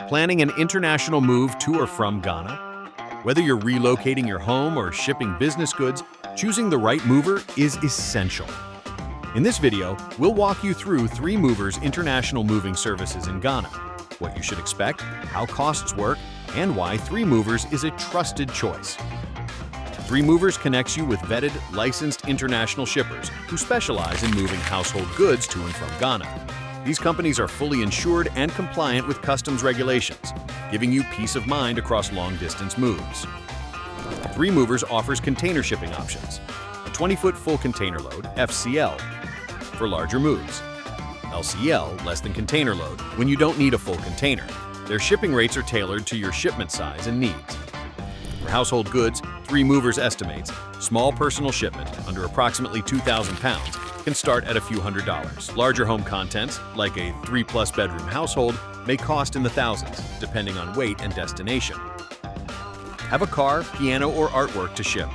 Planning an international move to or from Ghana? Whether you're relocating your home or shipping business goods, choosing the right mover is essential. In this video, we'll walk you through 3Movers International Moving Services in Ghana, what you should expect, how costs work, and why 3Movers is a trusted choice. 3Movers connects you with vetted, licensed international shippers who specialize in moving household goods to and from Ghana. These companies are fully insured and compliant with customs regulations, giving you peace of mind across long-distance moves. 3Movers offers container shipping options, a 20-foot full container load, FCL, for larger moves, LCL, less than container load, when you don't need a full container. Their shipping rates are tailored to your shipment size and needs. For household goods, 3Movers estimates small personal shipment under approximately 2,000 pounds can start at a few $100s. Larger home contents, like a 3+ bedroom household, may cost in the thousands, depending on weight and destination. Have a car, piano, or artwork to ship?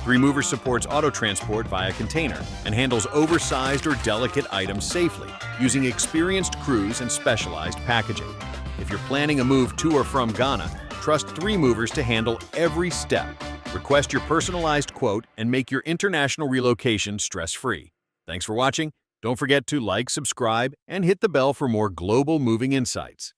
3Movers supports auto transport via container and handles oversized or delicate items safely, using experienced crews and specialized packaging. If you're planning a move to or from Ghana, trust 3Movers to handle every step. Request your personalized quote and make your international relocation stress-free. Thanks for watching. Don't forget to like, subscribe, and hit the bell for more global moving insights.